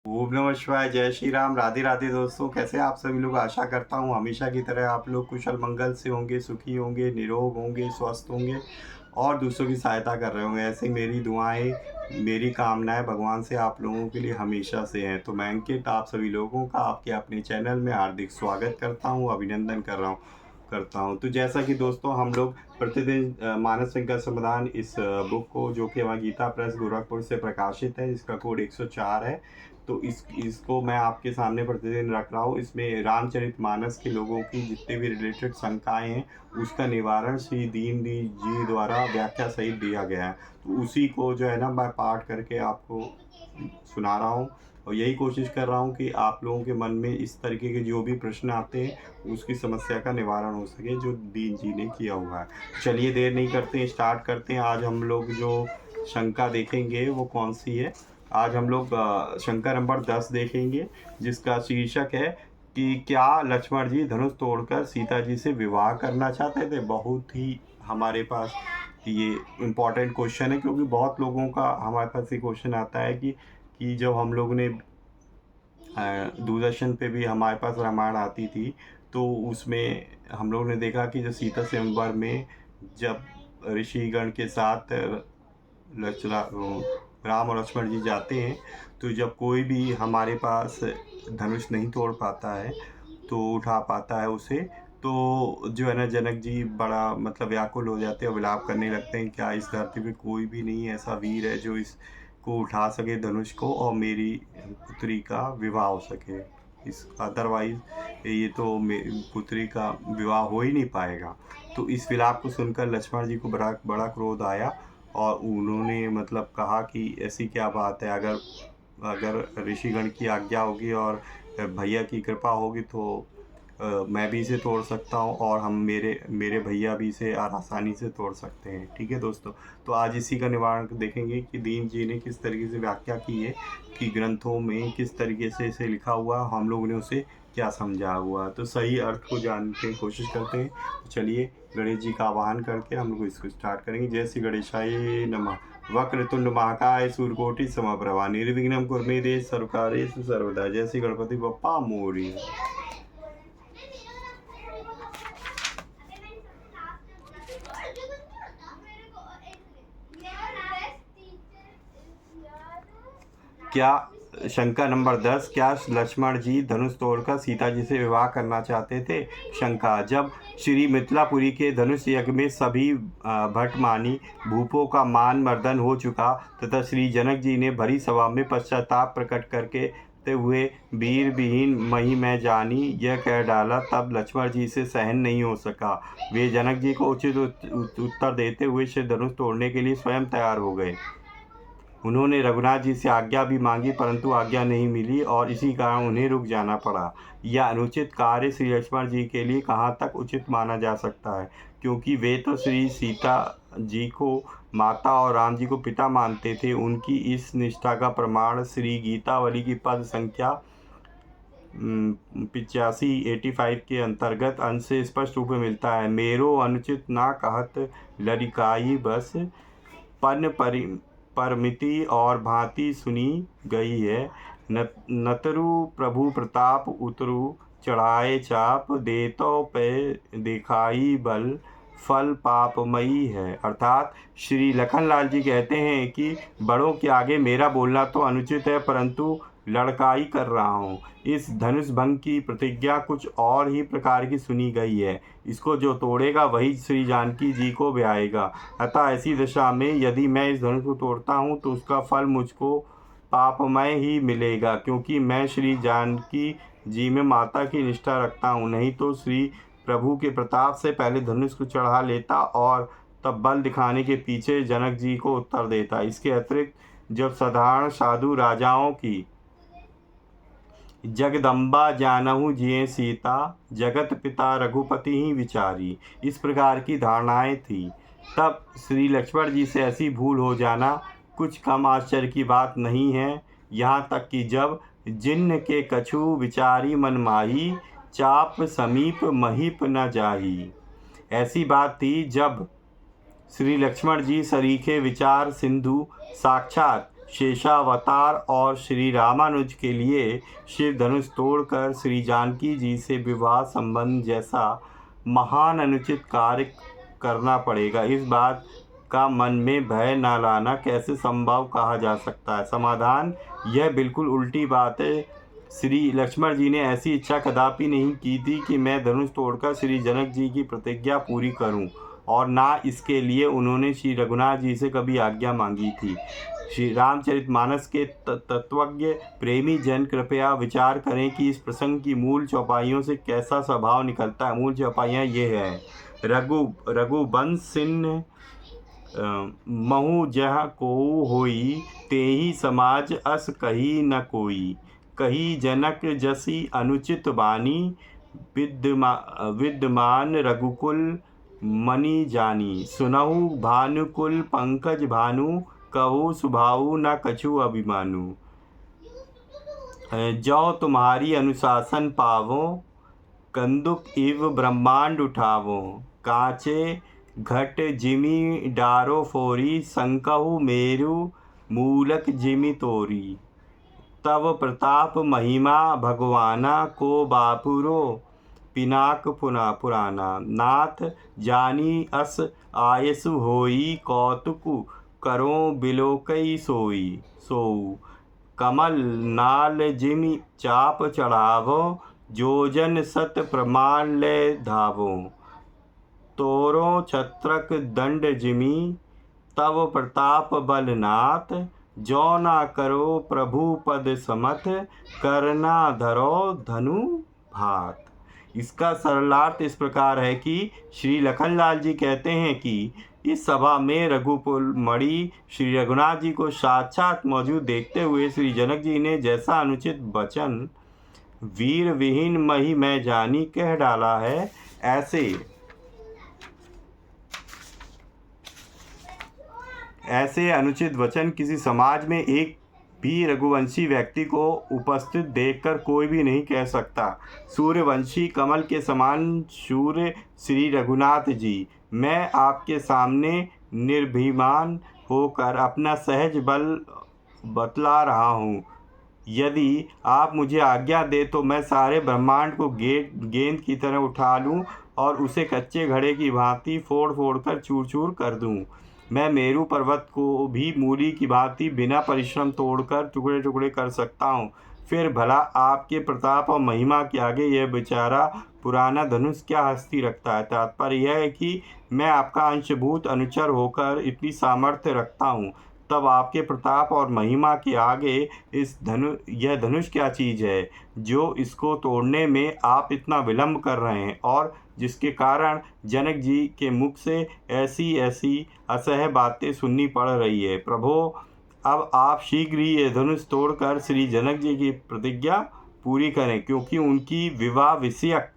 ओम नमः शिवाय, जय श्री राम, राधे राधे दोस्तों। कैसे आप सभी लोग? आशा करता हूँ हमेशा की तरह आप लोग कुशल मंगल से होंगे, सुखी होंगे, निरोग होंगे, स्वस्थ होंगे और दूसरों की सहायता कर रहे होंगे। ऐसे मेरी दुआएं, मेरी कामनाएं भगवान से आप लोगों के लिए हमेशा से हैं। तो मैं अंकित आप सभी लोगों का आपके अपने चैनल में हार्दिक स्वागत करता हूँ, अभिनंदन करता हूँ। तो जैसा कि दोस्तों हम लोग प्रतिदिन मानस संकल्प समाधान इस बुक को, जो कि हमारा गीता प्रेस गोरखपुर से प्रकाशित है, इसका कोड 104 है। तो इसको मैं आपके सामने प्रतिदिन रख रहा हूँ। इसमें रामचरितमानस के लोगों की जितने भी रिलेटेड शंकाएं हैं, उसका निवारण श्री दीन जी द्वारा व्याख्या सहित दिया गया है। तो उसी को जो है ना, मैं पाठ करके आपको सुना रहा हूँ और यही कोशिश कर रहा हूँ कि आप लोगों के मन में इस तरीके के जो भी प्रश्न आते हैं उसकी समस्या का निवारण हो सके, जो दीन जी ने किया हुआ है। चलिए देर नहीं करते हैं, स्टार्ट करते हैं। आज हम लोग जो शंका देखेंगे वो कौन सी है? आज हम लोग शंका नंबर 10 देखेंगे, जिसका शीर्षक है कि क्या लक्ष्मण जी धनुष तोड़कर सीता जी से विवाह करना चाहते थे। बहुत ही हमारे पास ये इम्पॉर्टेंट क्वेश्चन है, क्योंकि बहुत लोगों का हमारे पास ये क्वेश्चन आता है कि जब हम लोग ने दूरदर्शन पे भी हमारे पास रामायण आती थी, तो उसमें हम लोग ने देखा कि जो सीता स्वयंवर में जब ऋषिगण के साथ लचला राम और लक्ष्मण जी जाते हैं, तो जब कोई भी हमारे पास धनुष नहीं तोड़ पाता है, तो उठा पाता है उसे, तो जो है ना, जनक जी बड़ा मतलब व्याकुल हो जाते हैं और विलाप करने लगते हैं, क्या इस धरती पे कोई भी नहीं ऐसा वीर है जो इसको उठा सके धनुष को और मेरी पुत्री का विवाह हो सके। इस अदरवाइज ये तो पुत्री का विवाह हो ही नहीं पाएगा। तो इस विलाप को सुनकर लक्ष्मण जी को बड़ा बड़ा क्रोध आया और उन्होंने मतलब कहा कि ऐसी क्या बात है, अगर अगर ऋषिगण की आज्ञा होगी और भैया की कृपा होगी तो मैं भी इसे तोड़ सकता हूँ और हम मेरे मेरे भैया भी इसे आसानी से तोड़ सकते हैं। ठीक है दोस्तों, तो आज इसी का निवारण देखेंगे कि दीन जी ने किस तरीके से व्याख्या की है, कि ग्रंथों में किस तरीके से इसे लिखा हुआ, हम लोगों ने उसे क्या समझा हुआ। तो सही अर्थ को जानने की कोशिश करते हैं। तो चलिए गणेश जी का आवाहन करके हम लोग इसको स्टार्ट करेंगे। जय श्री गणेशाय नमः। वक्रतुंड महाकाय सूर्यकोटि समप्रभा निर्विघ्नं कुरु मे देव सर्वकार्येषु सर्वदा। जय श्री गणपति बप्पा मोरया। क्या शंका नंबर 10, क्या लक्ष्मण जी धनुष तोड़कर सीता जी से विवाह करना चाहते थे? शंका, जब श्री मिथिलापुरी के धनुष यज्ञ में सभी भटमानी भूपों का मान मर्दन हो चुका तथा श्री जनक जी ने भरी सभा में पश्चाताप प्रकट करके ते हुए वीर विहीन मही मैं जानी यह कह डाला, तब लक्ष्मण जी से सहन नहीं हो सका। वे जनक जी को उचित उत्तर देते हुए श्री धनुष तोड़ने के लिए स्वयं तैयार हो गए। उन्होंने रघुनाथ जी से आज्ञा भी मांगी, परंतु आज्ञा नहीं मिली और इसी कारण उन्हें रुक जाना पड़ा। यह अनुचित कार्य श्री लक्ष्मण जी के लिए कहाँ तक उचित माना जा सकता है, क्योंकि वे तो श्री सीता जी को माता और राम जी को पिता मानते थे। उनकी इस निष्ठा का प्रमाण श्री गीतावली की पद संख्या 85 के अंतर्गत अंश से स्पष्ट रूप में मिलता है। मेरो अनुचित ना कहत लरिकाई बस, पन परमिति और भांति सुनी गई है। नतरु प्रभु प्रताप उतरु चढ़ाए चाप, देतो पे दिखाई बल फल पापमयी है। अर्थात श्री लखनलाल जी कहते हैं कि बड़ों के आगे मेरा बोलना तो अनुचित है, परंतु लड़काई कर रहा हूँ। इस धनुष भंग की प्रतिज्ञा कुछ और ही प्रकार की सुनी गई है। इसको जो तोड़ेगा वही श्री जानकी जी को ब्याहेगा। अतः ऐसी दशा में यदि मैं इस धनुष को तोड़ता हूँ तो उसका फल मुझको पापमय ही मिलेगा, क्योंकि मैं श्री जानकी जी में माता की निष्ठा रखता हूँ। नहीं तो श्री प्रभु के प्रताप से पहले धनुष को चढ़ा लेता और तब बल दिखाने के पीछे जनक जी को उत्तर देता। इसके अतिरिक्त जब साधारण साधु राजाओं की जगदम्बा जानहु जिये सीता, जगत पिता रघुपति ही विचारी, इस प्रकार की धारणाएं थी, तब श्री लक्ष्मण जी से ऐसी भूल हो जाना कुछ कम आश्चर्य की बात नहीं है। यहाँ तक कि जब जिन्न के कछु विचारी मन माही, चाप समीप महीप न जाही, ऐसी बात थी जब श्री लक्ष्मण जी सरीखे विचार सिंधु साक्षात शेषावतार और श्री रामानुज के लिए शिव धनुष तोड़कर श्री जानकी जी से विवाह संबंध जैसा महान अनुचित कार्य करना पड़ेगा। इस बात का मन में भय न लाना कैसे संभव कहा जा सकता है? समाधान: यह बिल्कुल उल्टी बात है। श्री लक्ष्मण जी ने ऐसी इच्छा कदापि नहीं की थी कि मैं धनुष तोड़कर श्री जनक जी की प्रतिज्ञा पूरी करूं, और ना इसके लिए उन्होंने श्री रघुनाथ जी से कभी आज्ञा मांगी थी। श्री रामचरितमानस के तत्वज्ञ प्रेमी जन कृपया विचार करें कि इस प्रसंग की मूल चौपाइयों से कैसा स्वभाव निकलता है। मूल चौपाइयाँ ये हैं: रघुवंशिन महु जह को होई, तेहि समाज अस कही न कोई। कही जनक जसी अनुचित बानी, विद्यमान रघुकुल मनि जानी। सुनहु भानुकुल पंकज भानु, कहु सुभाऊ न कछु अभिमानु। जो तुम्हारी अनुशासन पावो, कंदुक इव ब्रह्मांड उठावो। कांचे घट जिमि डारो फोरी, संकहु मेरु मूलक जिमि तोरी। तव प्रताप महिमा भगवाना, को बापुरो पिनाक पुराना। नाथ जानी अस आयसु होई, कौतुक करो बिलोकई सोऊ। कमल नाल जिमि चाप चढ़ावो, जोजन सत प्रमाण ले धावो। तोरो छत्रक दंड जिमि, तव प्रताप बलनाथ। जो ना करो प्रभु पद समथ, करना धरो धनु भात। इसका सरलार्थ इस प्रकार है कि श्री लखनलाल जी कहते हैं कि इस सभा में रघुकुल मणि श्री रघुनाथ जी को साक्षात मौजूद देखते हुए श्री जनक जी ने जैसा अनुचित वचन वीर विहीन मही मैं जानी कह डाला है, ऐसे अनुचित वचन किसी समाज में एक भी रघुवंशी व्यक्ति को उपस्थित देखकर कोई भी नहीं कह सकता। सूर्यवंशी कमल के समान सूर्य श्री रघुनाथ जी, मैं आपके सामने निर्भीमान होकर अपना सहज बल बतला रहा हूँ। यदि आप मुझे आज्ञा दे तो मैं सारे ब्रह्मांड को गेंद की तरह उठा लूँ और उसे कच्चे घड़े की भांति फोड़ फोड़ कर चूर चूर कर दूँ। मैं मेरू पर्वत को भी मूली की भांति बिना परिश्रम तोड़कर टुकड़े टुकड़े कर सकता हूँ। फिर भला आपके प्रताप और महिमा के आगे यह बेचारा पुराना धनुष क्या हस्ती रखता है। तात्पर्य यह है कि मैं आपका अंशभूत अनुचर होकर इतनी सामर्थ्य रखता हूँ, तब आपके प्रताप और महिमा के आगे यह धनुष क्या चीज़ है जो इसको तोड़ने में आप इतना विलंब कर रहे हैं, और जिसके कारण जनक जी के मुख से ऐसी ऐसी असह्य बातें सुननी पड़ रही है। प्रभो, अब आप शीघ्र ही ये धनुष तोड़कर श्री जनक जी की प्रतिज्ञा पूरी करें, क्योंकि उनकी विवाह विषयक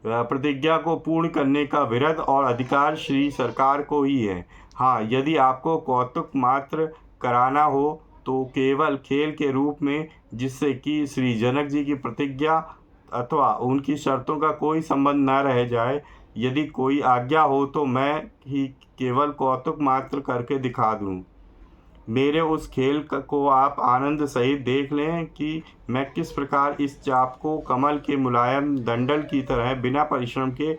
प्रतिज्ञा को पूर्ण करने का विरध और अधिकार श्री सरकार को ही है। हाँ, यदि आपको कौतुक मात्र कराना हो तो केवल खेल के रूप में, जिससे कि श्री जनक जी की प्रतिज्ञा अथवा उनकी शर्तों का कोई संबंध न रह जाए, यदि कोई आज्ञा हो तो मैं ही केवल कौतुक मात्र करके दिखा दूं। मेरे उस खेल को आप आनंद सहित देख लें कि मैं किस प्रकार इस चाप को कमल के मुलायम दंडल की तरह बिना परिश्रम के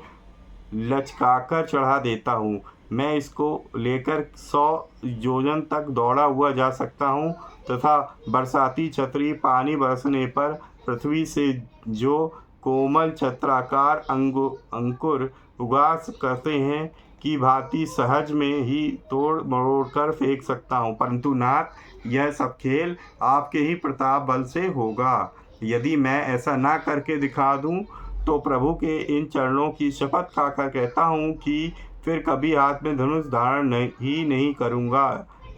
लचकाकर चढ़ा देता हूँ। मैं इसको लेकर 100 योजन तक दौड़ा हुआ जा सकता हूँ तथा बरसाती छतरी पानी बरसने पर पृथ्वी से जो कोमल छत्राकार अंकुर उगास करते हैं की भांति सहज में ही तोड़ मरोड़ कर फेंक सकता हूँ। परंतु नाथ, यह सब खेल आपके ही प्रताप बल से होगा। यदि मैं ऐसा ना करके दिखा दूँ तो प्रभु के इन चरणों की शपथ खाकर कहता हूँ कि फिर कभी हाथ में धनुष धारण ही नहीं करूँगा।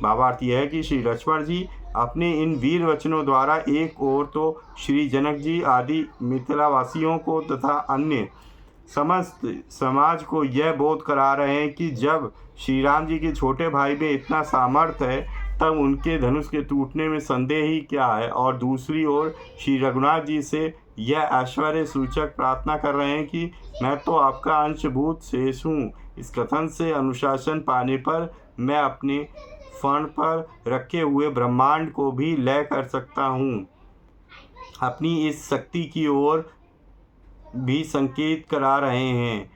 भावार्थ यह है कि श्री लक्ष्मण जी अपने इन वीर वचनों द्वारा एक ओर तो श्री जनक जी आदि मिथिलावासियों को तथा अन्य समस्त समाज को यह बोध करा रहे हैं कि जब श्री राम जी के छोटे भाई में इतना सामर्थ्य है तब उनके धनुष के टूटने में संदेह ही क्या है, और दूसरी ओर श्री रघुनाथ जी से यह ऐश्वर्य सूचक प्रार्थना कर रहे हैं कि मैं तो आपका अंशभूत शेष हूँ। इस कथन से अनुशासन पाने पर मैं अपने फण पर रखे हुए ब्रह्मांड को भी लय कर सकता हूँ। अपनी इस शक्ति की ओर भी संकेत करा रहे हैं।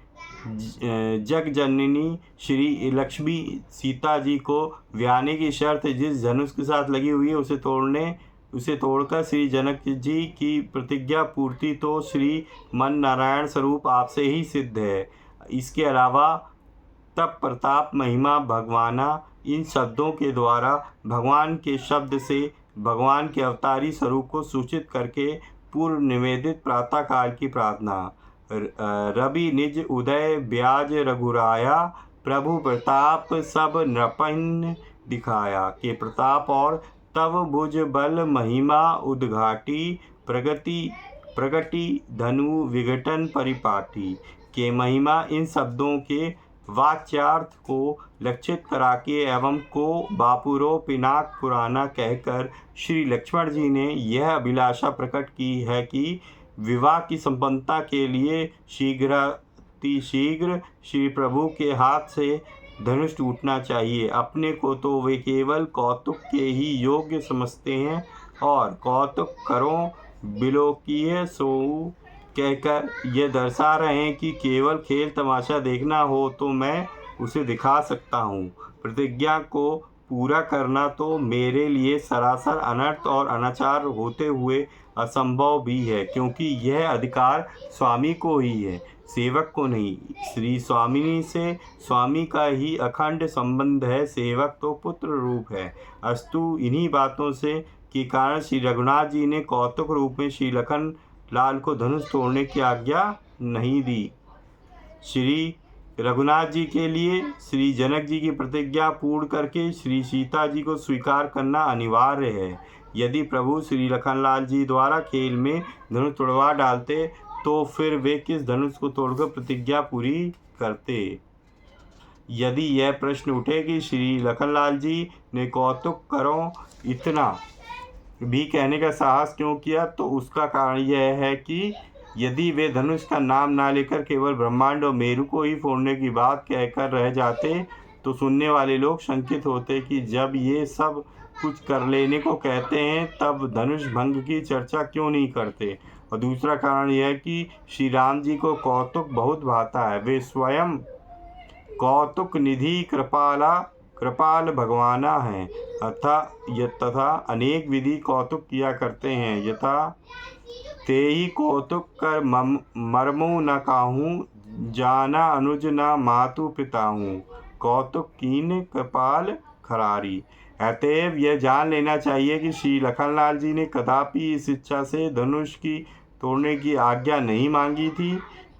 जग जननी श्री लक्ष्मी सीता जी को व्याने की शर्त जिस धनुष के साथ लगी हुई है उसे तोड़कर श्री जनक जी की प्रतिज्ञा पूर्ति तो श्री मन नारायण स्वरूप आपसे ही सिद्ध है। इसके अलावा तप प्रताप महिमा भगवाना इन शब्दों के द्वारा भगवान के शब्द से भगवान के अवतारी स्वरूप को सूचित करके पूर्व निवेदित प्रातः काल की प्रार्थना। रवि निज उदय ब्याज रघुराया प्रभु प्रताप सब नृपन दिखाया के प्रताप और तव भुज बल महिमा उद्घाटी प्रगति धनु विघटन परिपाटी के महिमा इन शब्दों के वाच्यार्थ को लक्षित करा के एवं को बापुरो पिनाक पुराना कहकर श्री लक्ष्मण जी ने यह अभिलाषा प्रकट की है कि विवाह की संपन्नता के लिए शीघ्र श्री प्रभु के हाथ से धनुष टूटना चाहिए। अपने को तो वे केवल कौतुक के ही योग्य समझते हैं और कौतुक करो बिलोकीय सो कहकर यह दर्शा रहे हैं कि केवल खेल तमाशा देखना हो तो मैं उसे दिखा सकता हूँ। प्रतिज्ञा को पूरा करना तो मेरे लिए सरासर अनर्थ और अनाचार होते हुए असंभव भी है, क्योंकि यह अधिकार स्वामी को ही है, सेवक को नहीं। श्री स्वामिनी से स्वामी का ही अखंड संबंध है, सेवक तो पुत्र रूप है। अस्तु इन्हीं बातों से के कारण श्री रघुनाथ जी ने कौतुक रूप में श्री लखन लाल को धनुष तोड़ने की आज्ञा नहीं दी। श्री रघुनाथ जी के लिए श्री जनक जी की प्रतिज्ञा पूर्ण करके श्री सीता जी को स्वीकार करना अनिवार्य है। यदि प्रभु श्री लखनलाल जी द्वारा खेल में धनुष तोड़वा डालते तो फिर वे किस धनुष को तोड़कर प्रतिज्ञा पूरी करते। यदि यह प्रश्न उठे कि श्री लखनलाल जी ने कौतुक करो इतना भी कहने का साहस क्यों किया, तो उसका कारण यह है कि यदि वे धनुष का नाम ना लेकर केवल ब्रह्मांड और मेरु को ही फोड़ने की बात कहकर रह जाते तो सुनने वाले लोग शंकित होते कि जब ये सब कुछ कर लेने को कहते हैं तब धनुष भंग की चर्चा क्यों नहीं करते। और दूसरा कारण यह है कि श्री राम जी को कौतुक बहुत भाता है। वे स्वयं कौतुक निधि कृपाल भगवाना हैं तथा अनेक विधि कौतुक किया करते हैं। यथा ते ही कौतुक कर मर्मो न काहूँ जाना अनुज न मातु पिता हूँ कौतुक कीन कृपाल खरारी। अतएव यह जान लेना चाहिए कि श्री लखनलाल जी ने कदापि इस इच्छा से धनुष की तोड़ने की आज्ञा नहीं मांगी थी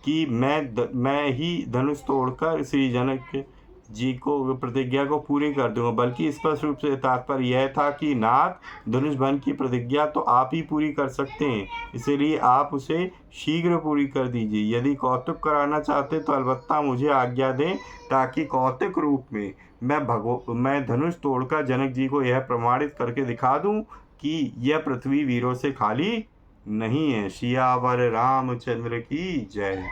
कि मैं ही धनुष तोड़कर श्री जनक जी को प्रतिज्ञा को पूरी कर दूंगा, बल्कि स्पष्ट रूप से तात्पर्य यह था कि नाथ धनुष भंग की प्रतिज्ञा तो आप ही पूरी कर सकते हैं, इसलिए आप उसे शीघ्र पूरी कर दीजिए। यदि कौतुक कराना चाहते तो अलबत्ता मुझे आज्ञा दें, ताकि कौतुक रूप में मैं धनुष तोड़कर जनक जी को यह प्रमाणित करके दिखा दूं कि यह पृथ्वी वीरों से खाली नहीं है। सियावर रामचंद्र की जय।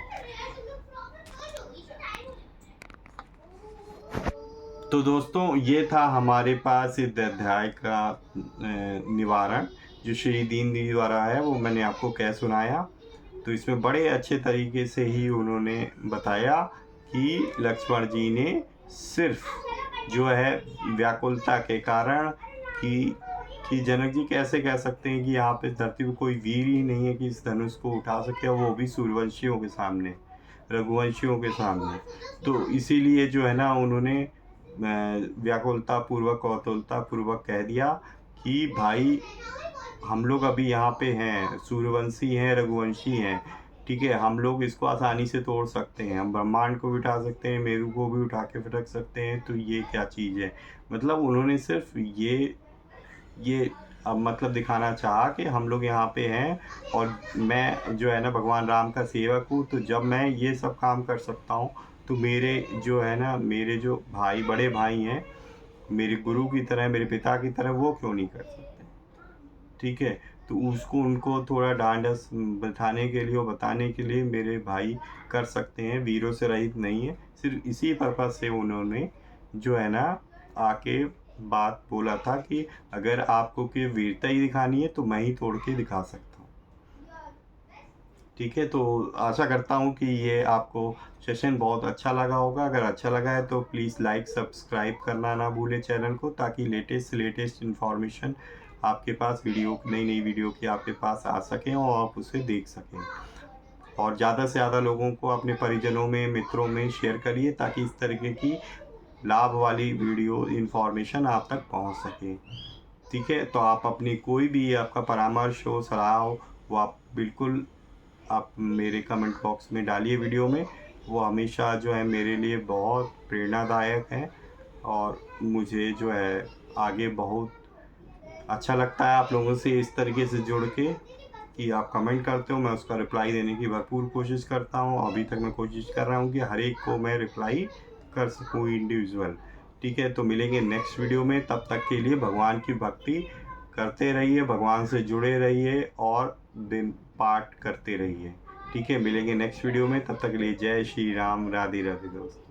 तो दोस्तों ये था हमारे पास इस अध्याय का निवारण जो श्री दीन जी द्वारा है, वो मैंने आपको कह सुनाया। तो इसमें बड़े अच्छे तरीके से ही उन्होंने बताया कि लक्ष्मण जी ने सिर्फ जो है व्याकुलता के कारण कि जनक जी कैसे कह सकते हैं कि यहाँ पे धरती पर कोई वीर ही नहीं है कि इस धनुष को उठा सके, वो भी सूर्यवंशियों के सामने, रघुवंशियों के सामने। तो इसीलिए जो है ना उन्होंने व्याकुलता पूर्वक कौतूहलता पूर्वक कह दिया कि भाई हम लोग अभी यहाँ पे हैं, सूर्यवंशी हैं, रघुवंशी हैं, ठीक है, हम लोग इसको आसानी से तोड़ सकते हैं, हम ब्रह्मांड को भी उठा सकते हैं, मेरू को भी उठा के रख सकते हैं, तो ये क्या चीज़ है। मतलब उन्होंने सिर्फ ये मतलब दिखाना चाहा कि हम लोग यहाँ पे हैं और मैं जो है ना भगवान राम का सेवक हूँ, तो जब मैं ये सब काम कर सकता हूँ तो मेरे जो है ना मेरे जो भाई बड़े भाई हैं, मेरे गुरु की तरह, मेरे पिता की तरह, वो क्यों नहीं कर सकते। ठीक है, तो उनको थोड़ा ढांढस बैठाने के लिए और बताने के लिए मेरे भाई कर सकते हैं, वीरों से रहित नहीं है। सिर्फ इसी पर्पज़ से उन्होंने जो है ना आके बात बोला था कि अगर आपको कोई वीरता ही दिखानी है तो मैं ही तोड़ के दिखा सकता हूँ। ठीक है, तो आशा करता हूँ कि ये आपको सेशन बहुत अच्छा लगा होगा। अगर अच्छा लगा है तो प्लीज़ लाइक सब्सक्राइब करना ना भूलें चैनल को, ताकि लेटेस्ट से लेटेस्ट इन्फॉर्मेशन आपके पास नई नई वीडियो की आपके पास आ सकें और आप उसे देख सकें। और ज़्यादा से ज़्यादा लोगों को अपने परिजनों में, मित्रों में शेयर करिए, ताकि इस तरीके की लाभ वाली वीडियो इन्फॉर्मेशन आप तक पहुंच सके। ठीक है, तो आप अपनी कोई भी आपका परामर्श हो, सलाह हो, वो आप बिल्कुल आप मेरे कमेंट बॉक्स में डालिए वीडियो में। वो हमेशा जो है मेरे लिए बहुत प्रेरणादायक है, और मुझे जो है आगे बहुत अच्छा लगता है आप लोगों से इस तरीके से जुड़ के कि आप कमेंट करते हो, मैं उसका रिप्लाई देने की भरपूर कोशिश करता हूँ। अभी तक मैं कोशिश कर रहा हूँ कि हर एक को मैं रिप्लाई कर सकूँ इंडिविजुअल। ठीक है, तो मिलेंगे नेक्स्ट वीडियो में। तब तक के लिए भगवान की भक्ति करते रहिए, भगवान से जुड़े रहिए और दिन पाठ करते रहिए। ठीक है, मिलेंगे नेक्स्ट वीडियो में। तब तक के लिए जय श्री राम, राधे राधे दोस्त।